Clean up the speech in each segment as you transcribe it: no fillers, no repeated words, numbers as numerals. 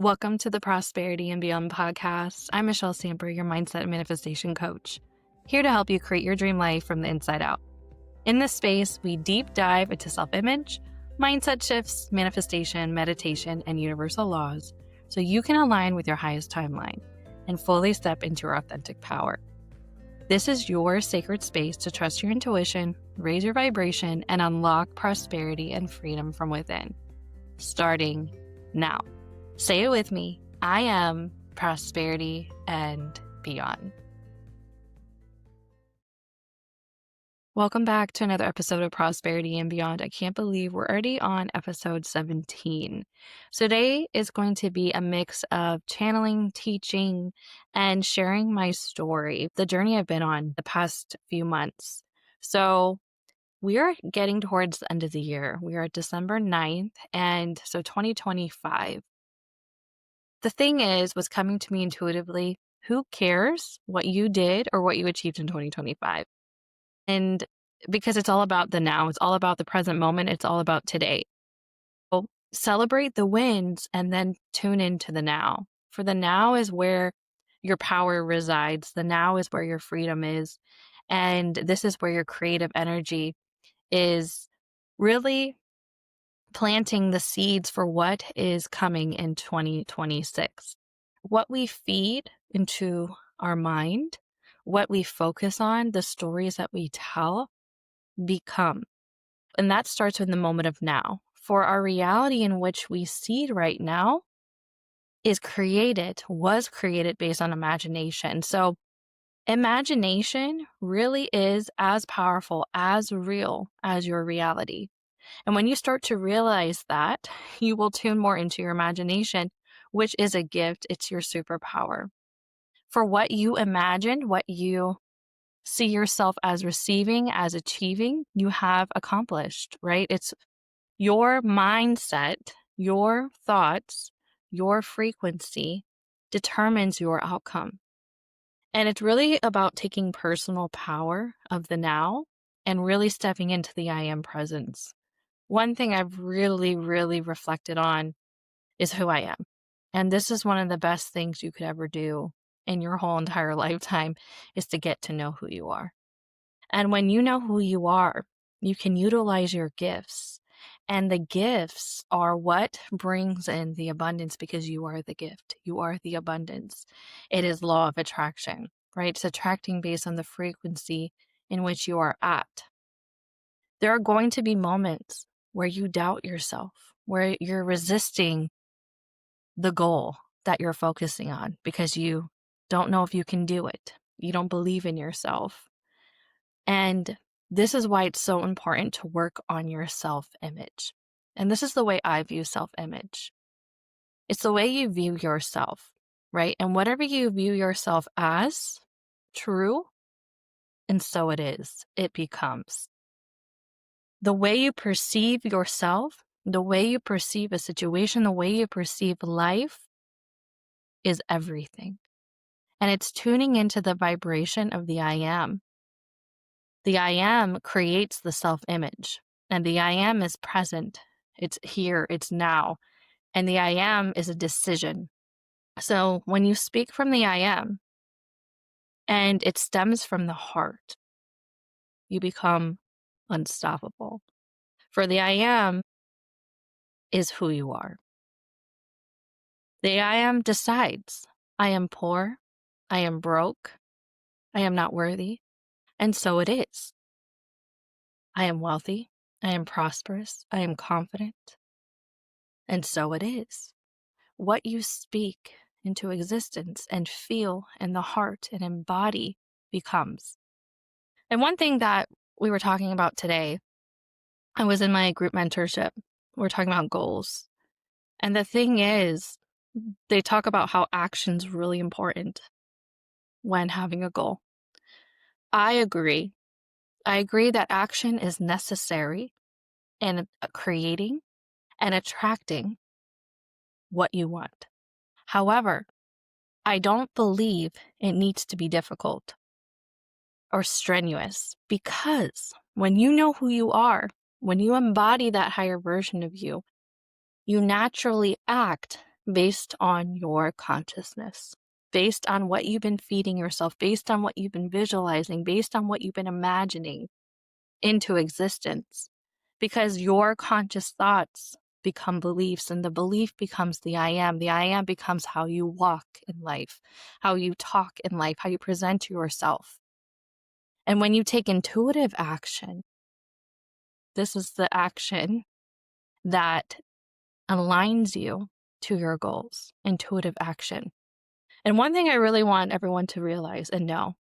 Welcome to the Prosperity and Beyond podcast. I'm Michelle Samper, your mindset and manifestation coach, here to help you create your dream life from the inside out. In this space, we deep dive into self-image, mindset shifts, manifestation, meditation, and universal laws so you can align with your highest timeline and fully step into your authentic power. This is your sacred space to trust your intuition, raise your vibration, and unlock prosperity and freedom from within. Starting now. Say it with me. I am prosperity and beyond. Welcome back to another episode of Prosperity and Beyond. I can't believe we're already on episode 17. So today is going to be a mix of channeling, teaching, and sharing my story, the journey I've been on the past few months. So we are getting towards the end of the year. We are at December 9th, and so 2025. The thing is, what's coming to me intuitively, who cares what you did or what you achieved in 2025? And because it's all about the now, it's all about the present moment, it's all about today. So celebrate the wins and then tune into the now. For the now is where your power resides. The now is where your freedom is. And this is where your creative energy is really planting the seeds for what is coming in 2026. What we feed into our mind, what we focus on, the stories that we tell become. And that starts in the moment of now. For our reality in which we see right now was created based on imagination. So imagination really is as powerful, as real as your reality. And when you start to realize that, you will tune more into your imagination, which is a gift. It's your superpower. For what you imagine, what you see yourself as receiving, as achieving, you have accomplished, right? It's your mindset, your thoughts, your frequency determines your outcome. And it's really about taking personal power of the now and really stepping into the I am presence. One thing I've really, really reflected on is who I am. And this is one of the best things you could ever do in your whole entire lifetime, is to get to know who you are. And when you know who you are, you can utilize your gifts. And the gifts are what brings in the abundance, because you are the gift. You are the abundance. It is law of attraction, right? It's attracting based on the frequency in which you are at. There are going to be moments where you doubt yourself, where you're resisting the goal that you're focusing on because you don't know if you can do it. You don't believe in yourself. And this is why it's so important to work on your self-image. And this is the way I view self-image. It's the way you view yourself, right? And whatever you view yourself as true, and so it is, it becomes. The way you perceive yourself, the way you perceive a situation, the way you perceive life is everything. And it's tuning into the vibration of the I am. The I am creates the self-image, and the I am is present. It's here, it's now. And the I am is a decision. So when you speak from the I am, and it stems from the heart, you become unstoppable. For the I am is who you are. The I am decides, I am poor, I am broke, I am not worthy, and so it is. I am wealthy, I am prosperous, I am confident, and so it is. What you speak into existence and feel in the heart and embody becomes. And one thing that we were talking about today, I was in my group mentorship. We're talking about goals. And the thing is, they talk about how action's really important when having a goal. I agree. I agree that action is necessary in creating and attracting what you want. However, I don't believe it needs to be difficult or strenuous, because when you know who you are, when you embody that higher version of you, you naturally act based on your consciousness, based on what you've been feeding yourself, based on what you've been visualizing, based on what you've been imagining into existence. Because your conscious thoughts become beliefs, and the belief becomes the I am. The I am becomes how you walk in life, how you talk in life, how you present yourself. And when you take intuitive action, this is the action that aligns you to your goals, intuitive action. And one thing I really want everyone to realize and know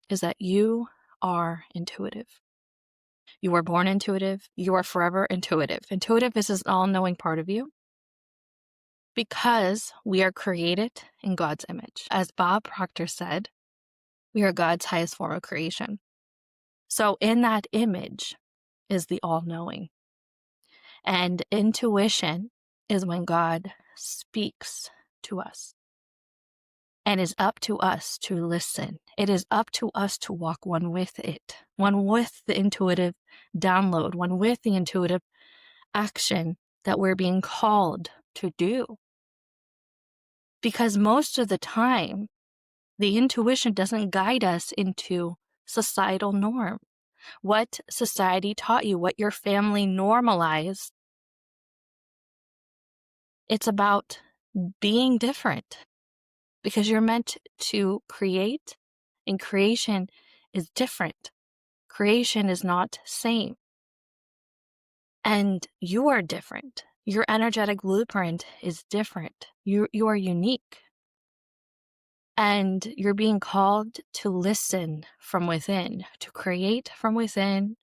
is that you are intuitive. You were born intuitive. You are forever intuitive. Intuitive is this all-knowing part of you because we are created in God's image. As Bob Proctor said, we are God's highest form of creation. So in that image is the all-knowing. And intuition is when God speaks to us. And it's up to us to listen. It is up to us to walk one with it, one with the intuitive download, one with the intuitive action that we're being called to do. Because most of the time, the intuition doesn't guide us into societal norm. What society taught you, what your family normalized. It's about being different because you're meant to create, and creation is different. Creation is not same. And you are different. Your energetic blueprint is different. You are unique. And you're being called to listen from within, to create from within,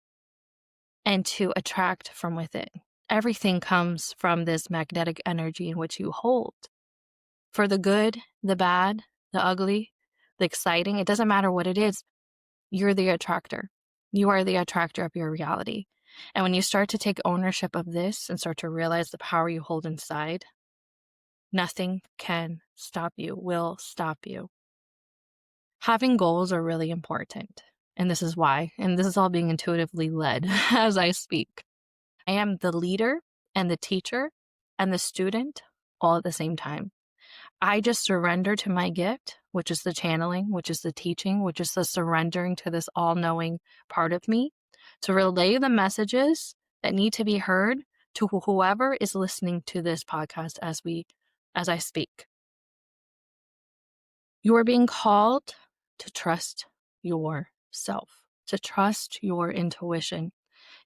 and to attract from within. Everything comes from this magnetic energy in which you hold. For the good, the bad, the ugly, the exciting, it doesn't matter what it is, you're the attractor. You are the attractor of your reality. And when you start to take ownership of this and start to realize the power you hold inside, nothing can stop you, will stop you. Having goals are really important. And this is why. And this is all being intuitively led as I speak. I am the leader and the teacher and the student all at the same time. I just surrender to my gift, which is the channeling, which is the teaching, which is the surrendering to this all-knowing part of me, to relay the messages that need to be heard to whoever is listening to this podcast as I speak. You are being called to trust yourself, to trust your intuition,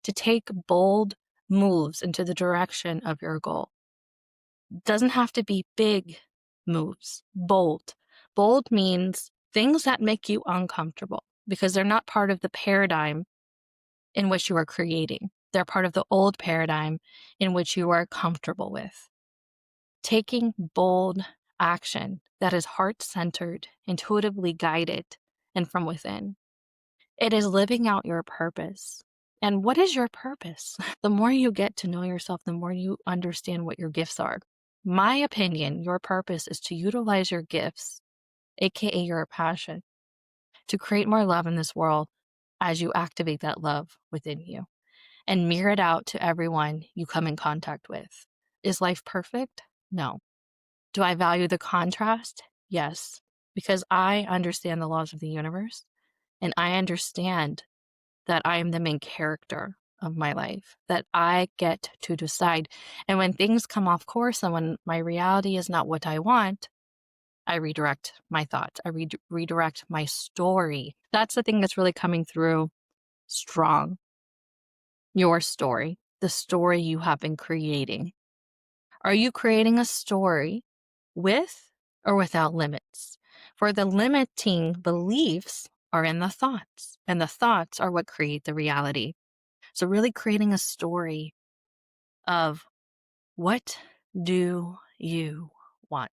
to take bold moves into the direction of your goal. It doesn't have to be big moves, bold. Bold means things that make you uncomfortable because they're not part of the paradigm in which you are creating. They're part of the old paradigm in which you are comfortable with. Taking bold action that is heart-centered, intuitively guided, and from within. It is living out your purpose. And what is your purpose? The more you get to know yourself, the more you understand what your gifts are. My opinion, your purpose is to utilize your gifts, aka your passion, to create more love in this world as you activate that love within you and mirror it out to everyone you come in contact with. Is life perfect? No. Do I value the contrast? Yes, because I understand the laws of the universe and I understand that I am the main character of my life, that I get to decide. And when things come off course and when my reality is not what I want, I redirect my thoughts. I redirect my story. That's the thing that's really coming through strong. Your story, the story you have been creating. Are you creating a story with or without limits? For the limiting beliefs are in the thoughts, and the thoughts are what create the reality. So really creating a story of what do you want?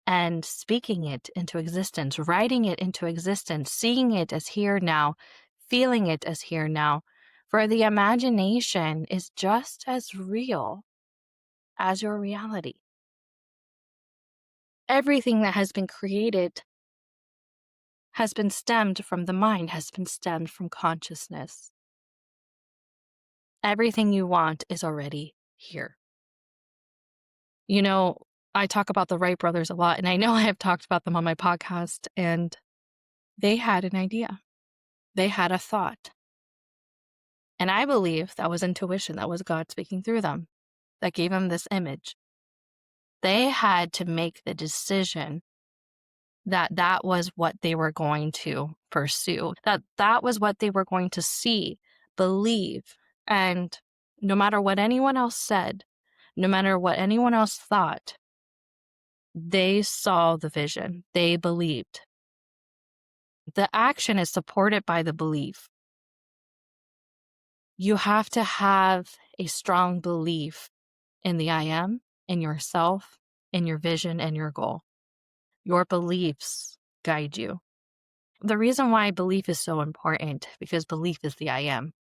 And speaking it into existence, writing it into existence, seeing it as here now, feeling it as here now. For the imagination is just as real as your reality. Everything that has been created has been stemmed from the mind, has been stemmed from consciousness. Everything you want is already here. You know, I talk about the Wright brothers a lot, and I know I have talked about them on my podcast, and they had an idea. They had a thought. And I believe that was intuition. That was God speaking through them that gave them this image. They had to make the decision that that was what they were going to pursue, that that was what they were going to see, believe. And no matter what anyone else said, no matter what anyone else thought, they saw the vision. They believed. The action is supported by the belief. You have to have a strong belief in the I am, in yourself, in your vision, and your goal. Your beliefs guide you. The reason why belief is so important, because belief is the I am.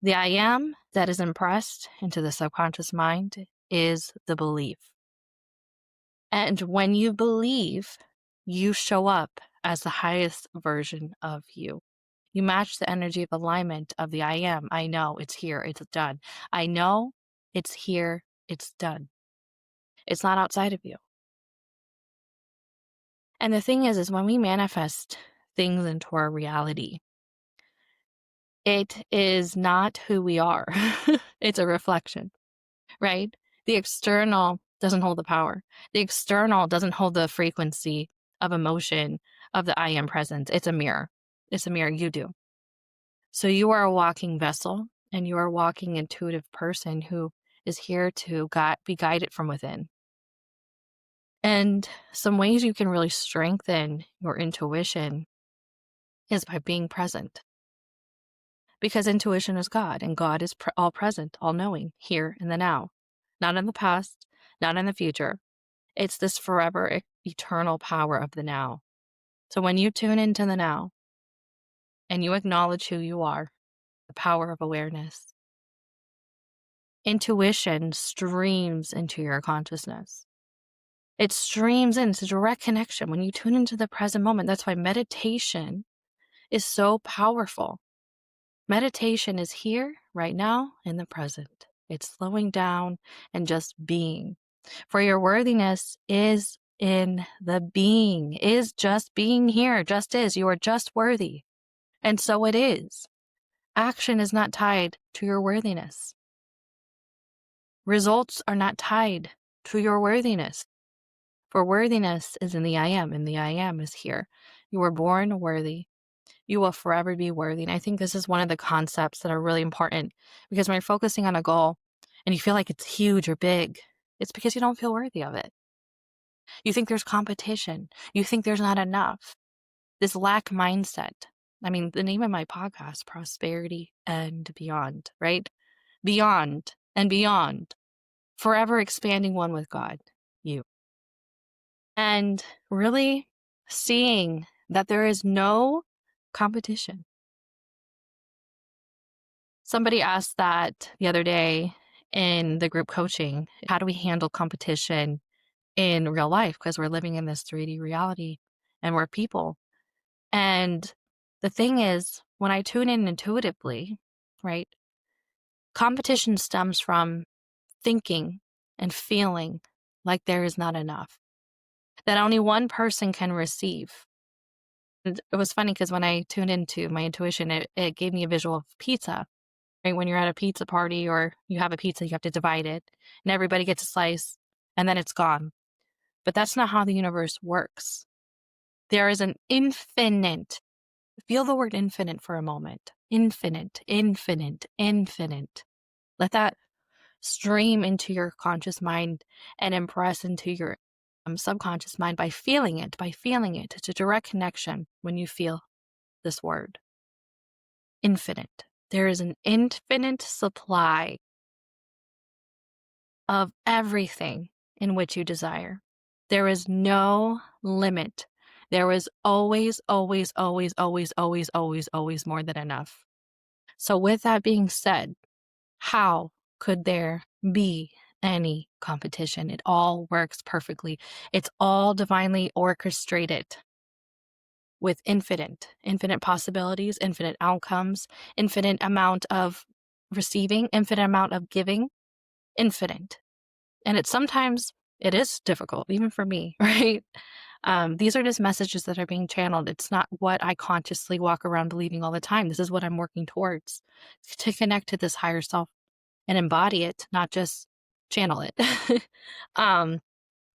The I am that is impressed into the subconscious mind is the belief. And when you believe, you show up as the highest version of you. You match the energy of alignment of the I am. I know it's here, it's done. I know it's here, it's done. It's not outside of you. And the thing is when we manifest things into our reality, it is not who we are. It's a reflection, right? The external doesn't hold the power. The external doesn't hold the frequency of emotion of the I am presence. It's a mirror. It's a mirror. You do. So you are a walking vessel, and you are a walking intuitive person who is here to be guided from within. And some ways you can really strengthen your intuition is by being present. Because intuition is God, and God is all present, all knowing, here in the now, not in the past, not in the future. It's this forever, eternal power of the now. So when you tune into the now and you acknowledge who you are, the power of awareness, intuition streams into your consciousness. It streams in. It's a direct connection. When you tune into the present moment, that's why meditation is so powerful. Meditation is here, right now, in the present. It's slowing down and just being. For your worthiness is in the being, is just being here, just is. You are just worthy. And so it is. Action is not tied to your worthiness. Results are not tied to your worthiness. For worthiness is in the I am, and the I am is here. You were born worthy. You will forever be worthy. And I think this is one of the concepts that are really important, because when you're focusing on a goal and you feel like it's huge or big, it's because you don't feel worthy of it. You think there's competition. You think there's not enough. This lack mindset. I mean, the name of my podcast, Prosperity and Beyond, right? Beyond and beyond. Forever expanding one with God, you. And really seeing that there is no competition. Somebody asked that the other day in the group coaching. How do we handle competition in real life? Because we're living in this 3D reality and we're people. And the thing is, when I tune in intuitively, right, competition stems from thinking and feeling like there is not enough, that only one person can receive. And it was funny because when I tuned into my intuition, it gave me a visual of pizza. Right? When you're at a pizza party or you have a pizza, you have to divide it and everybody gets a slice and then it's gone. But that's not how the universe works. There is an infinite, feel the word infinite for a moment. Infinite, infinite, infinite. Let that stream into your conscious mind and impress into your subconscious mind by feeling it, by feeling it. It's a direct connection when you feel this word. Infinite. There is an infinite supply of everything in which you desire. There is no limit. There is always, always, always, always, always, always, always more than enough. So with that being said, how could there be any competition? It all works perfectly. It's all divinely orchestrated with infinite possibilities, infinite outcomes, infinite amount of receiving, infinite amount of giving, infinite. And sometimes it is difficult, even for me, right? These are just messages that are being channeled. It's not what I consciously walk around believing all the time. This is what I'm working towards, to connect to this higher self and embody it, not just channel it. um,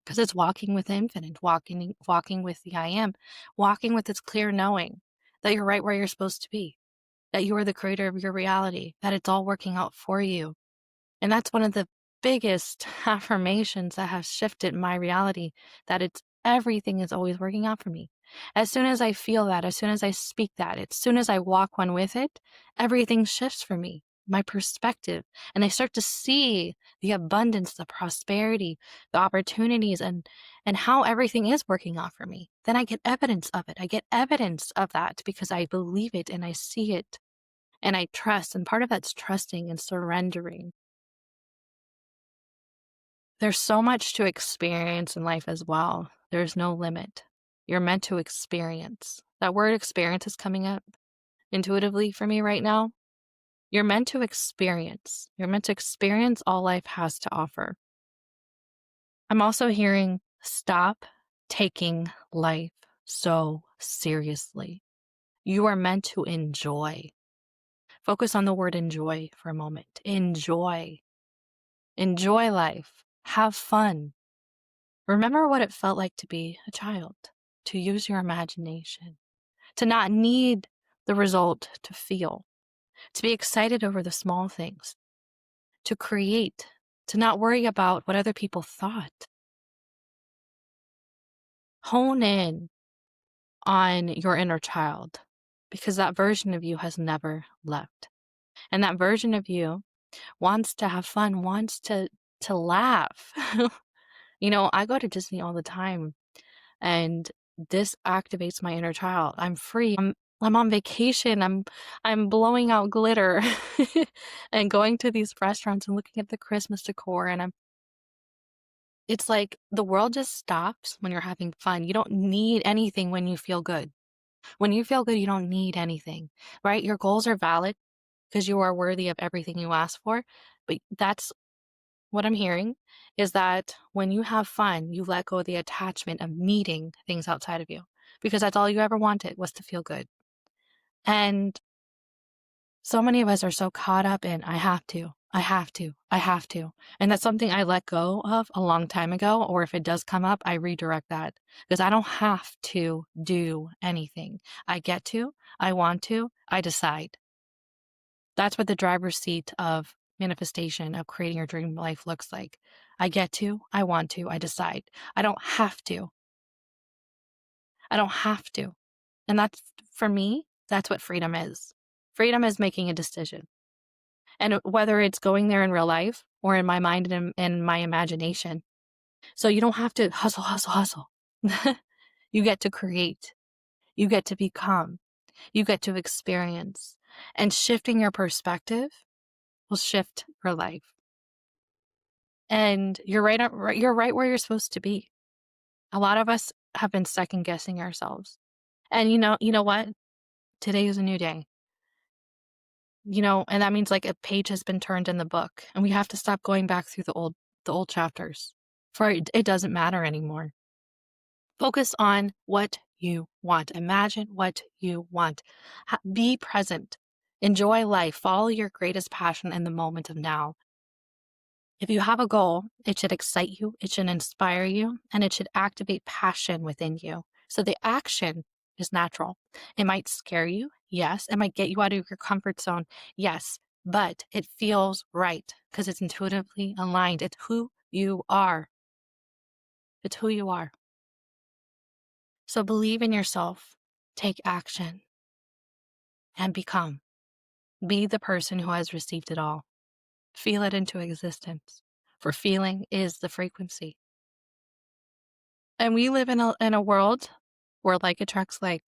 because it's walking with infinite, walking with the I am, walking with this clear knowing that you're right where you're supposed to be, that you are the creator of your reality, that it's all working out for you. And that's one of the biggest affirmations that have shifted my reality, that it's everything is always working out for me. As soon as I feel that, as soon as I speak that, as soon as I walk one with it, everything shifts for me, my perspective. And I start to see the abundance, the prosperity, the opportunities, and how everything is working out for me. Then I get evidence of it. I get evidence of that because I believe it and I see it and I trust. And part of that's trusting and surrendering. There's so much to experience in life as well. There's no limit. You're meant to experience. That word experience is coming up intuitively for me right now. You're meant to experience. You're meant to experience all life has to offer. I'm also hearing stop taking life so seriously. You are meant to enjoy. Focus on the word enjoy for a moment. Enjoy. Enjoy life. Have fun. Remember what it felt like to be a child, to use your imagination, to not need the result to feel, to be excited over the small things, to create, to not worry about what other people thought. Hone in on your inner child because that version of you has never left. And that version of you wants to have fun, wants to laugh. I go to Disney all the time. And this activates my inner child. I'm free. I'm on vacation. I'm blowing out glitter and going to these restaurants and looking at the Christmas decor and it's like the world just stops when you're having fun. You don't need anything when you feel good. When you feel good, you don't need anything, right? Your goals are valid because you are worthy of everything you ask for. But that's what I'm hearing is that when you have fun, you let go of the attachment of needing things outside of you because that's all you ever wanted was to feel good. And so many of us are so caught up in, I have to, I have to, I have to. And that's something I let go of a long time ago. Or if it does come up, I redirect that because I don't have to do anything. I get to, I want to, I decide. That's what the driver's seat of manifestation, of creating your dream life looks like. I get to, I want to, I decide. I don't have to. I don't have to. And that's, for me, that's what freedom is. Freedom is making a decision. And whether it's going there in real life or in my mind and in my imagination. So you don't have to hustle, hustle, hustle. You get to create. You get to become. You get to experience. And shifting your perspective will shift your life. And you're you're right where you're supposed to be. A lot of us have been second guessing ourselves. And you know what? Today is a new day. And that means like a page has been turned in the book and we have to stop going back through the old chapters. For it doesn't matter anymore. Focus on what you want. Imagine what you want. Be present. Enjoy life. Follow your greatest passion in the moment of now. If you have a goal, it should excite you, it should inspire you, and it should activate passion within you. So the action is natural. It might scare you. Yes. It might get you out of your comfort zone. Yes. But it feels right because it's intuitively aligned. It's who you are. It's who you are. So believe in yourself, take action, and become. Be the person who has received it all. Feel it into existence. For feeling is the frequency. And we live in a world where like attracts like,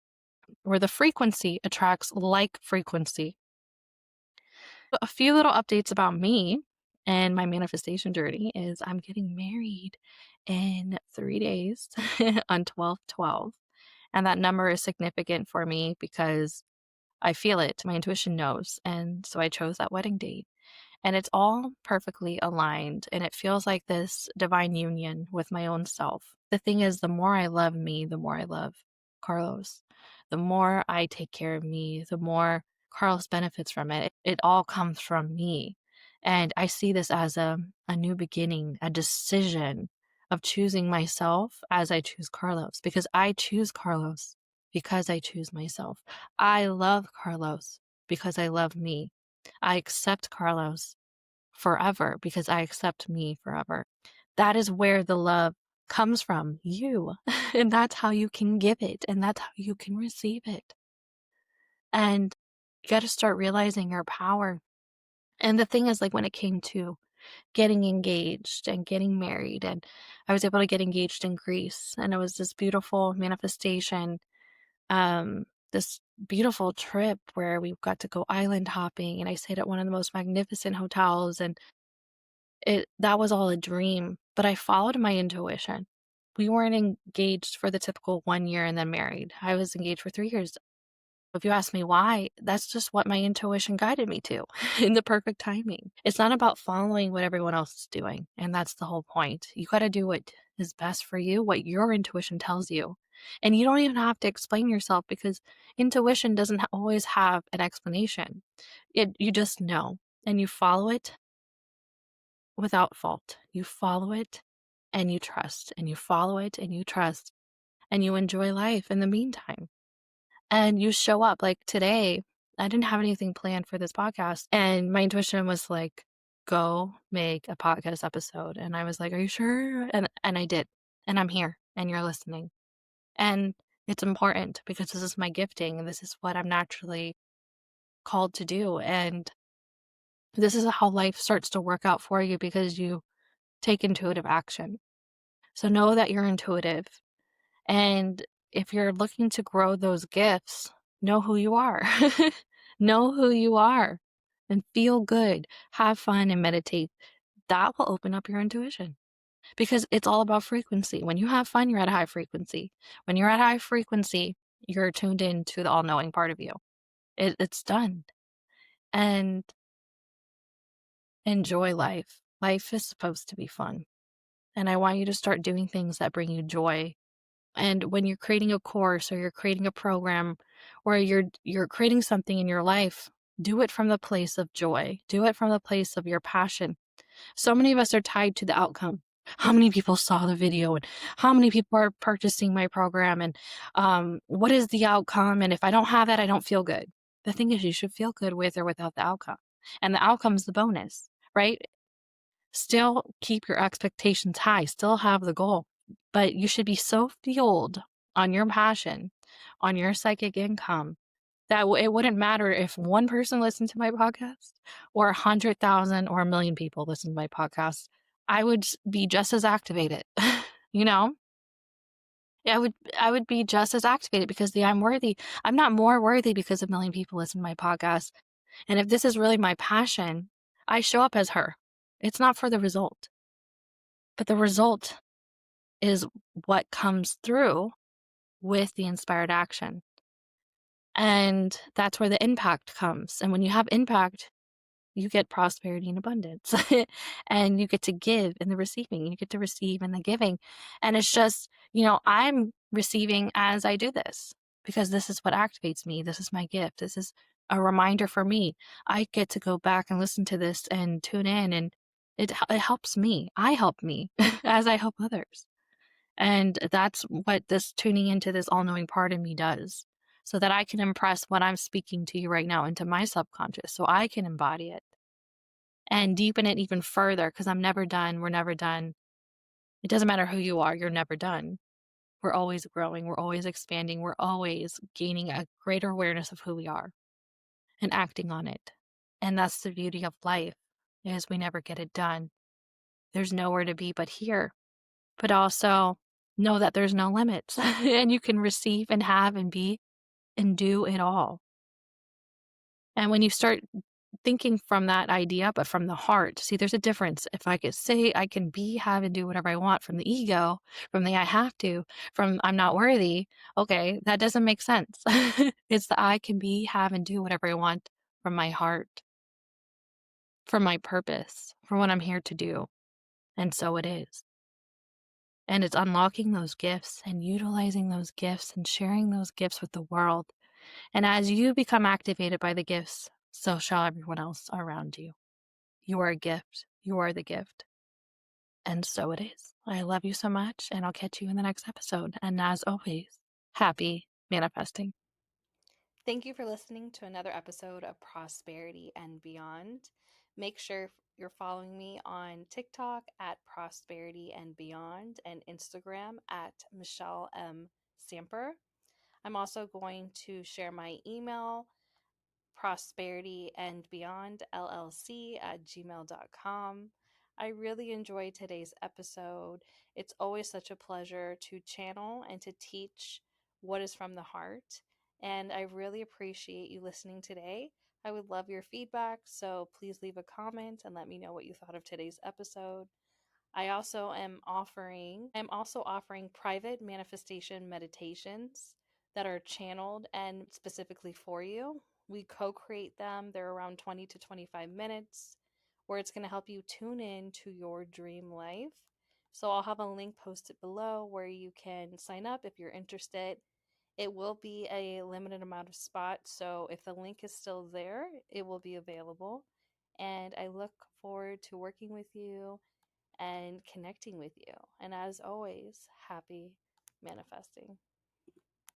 where the frequency attracts like frequency. A few little updates about me and my manifestation journey is I'm getting married in 3 days on 12/12. And that number is significant for me because I feel it. My intuition knows. And so I chose that wedding date. and it's all perfectly aligned, and it feels like this divine union with my own self. The thing is, the more I love me, the more I love Carlos. The more I take care of me, the more Carlos benefits from it. It all comes from me. And I see this as a new beginning, a decision of choosing myself as I choose Carlos, because I choose Carlos because I choose myself. I love Carlos because I love me. I accept Carlos forever because I accept me forever. That is where the love comes from, you. And that's how you can give it, and that's how you can receive it. And you got to start realizing your power. And the thing is, like, when it came to getting engaged and getting married, and I was able to get engaged in Greece, and it was this beautiful manifestation, this beautiful trip where we got to go island hopping, and I stayed at one of the most magnificent hotels, and that was all a dream, but I followed my intuition. We weren't engaged for the typical 1 year and then married. I was engaged for 3 years. If you ask me why, that's just what my intuition guided me to in the perfect timing. It's not about following what everyone else is doing, and that's the whole point. You gotta do what is best for you, what your intuition tells you. And you don't even have to explain yourself, because intuition doesn't always have an explanation. You just know, and you follow it without fault. You follow it and you trust, and you follow it and you trust, and you enjoy life in the meantime. And you show up. Like today, I didn't have anything planned for this podcast, and my intuition was like, go make a podcast episode. And I was like, are you sure? And I did. And I'm here and you're listening. And it's important because this is my gifting and this is what I'm naturally called to do. And this is how life starts to work out for you because you take intuitive action. So know that you're intuitive. And if you're looking to grow those gifts, know who you are. Know who you are and feel good. Have fun and meditate. That will open up your intuition because it's all about frequency. When you have fun, you're at a high frequency. When you're at high frequency, you're tuned into the all knowing part of you. It's done. And enjoy life. Life is supposed to be fun. And I want you to start doing things that bring you joy. And when you're creating a course or you're creating a program or you're creating something in your life, do it from the place of joy. Do it from the place of your passion. So many of us are tied to the outcome. How many people saw the video, and how many people are purchasing my program, and what is the outcome? And if I don't have that, I don't feel good. The thing is, you should feel good with or without the outcome. And the outcome is the bonus, right? Still keep your expectations high, still have the goal, but you should be so fueled on your passion, on your psychic income, that it wouldn't matter if one person listened to my podcast or 100,000 or 1,000,000 people listen to my podcast. I would be just as activated, you know? I would be just as activated because I'm worthy. I'm not more worthy because a million people listen to my podcast. And if this is really my passion, I show up as her. It's not for the result, but the result is what comes through with the inspired action. And that's where the impact comes. And when you have impact, you get prosperity and abundance. And you get to give in the receiving. You get to receive in the giving. And it's just, I'm receiving as I do this because this is what activates me. This is my gift. This is a reminder for me. I get to go back and listen to this and tune in, and it helps me. I help me as I help others. And that's what this tuning into this all knowing part of me does, so that I can impress what I'm speaking to you right now into my subconscious so I can embody it and deepen it even further, because I'm never done. We're never done. It doesn't matter who you are, you're never done. We're always growing, we're always expanding, we're always gaining a greater awareness of who we are and acting on it. And that's the beauty of life, is we never get it done. There's nowhere to be but here. But also know that there's no limits and you can receive and have and be and do it all. And when you start thinking from that idea, but from the heart, see, there's a difference. If I could say I can be, have, and do whatever I want from the ego, from the I have to, from I'm not worthy, okay, that doesn't make sense. It's the I can be, have, and do whatever I want from my heart. for my purpose, for what I'm here to do. And so it is. And it's unlocking those gifts and utilizing those gifts and sharing those gifts with the world. And as you become activated by the gifts, so shall everyone else around you. You are a gift. You are the gift. And so it is. I love you so much, and I'll catch you in the next episode. And as always, happy manifesting. Thank you for listening to another episode of Prosperity and Beyond. Make sure you're following me on TikTok at Prosperity and Beyond and Instagram at Michelle M. Samper. I'm also going to share my email, prosperity and beyond llc at gmail.com. I really enjoyed today's episode. It's always such a pleasure to channel and to teach what is from the heart. And I really appreciate you listening today. I would love your feedback, so please leave a comment and let me know what you thought of today's episode. I'm also offering private manifestation meditations that are channeled and specifically for you. We co-create them. They're around 20 to 25 minutes where it's going to help you tune in to your dream life. So I'll have a link posted below where you can sign up if you're interested. It will be a limited amount of spots, so if the link is still there, it will be available. And I look forward to working with you and connecting with you. And as always, happy manifesting.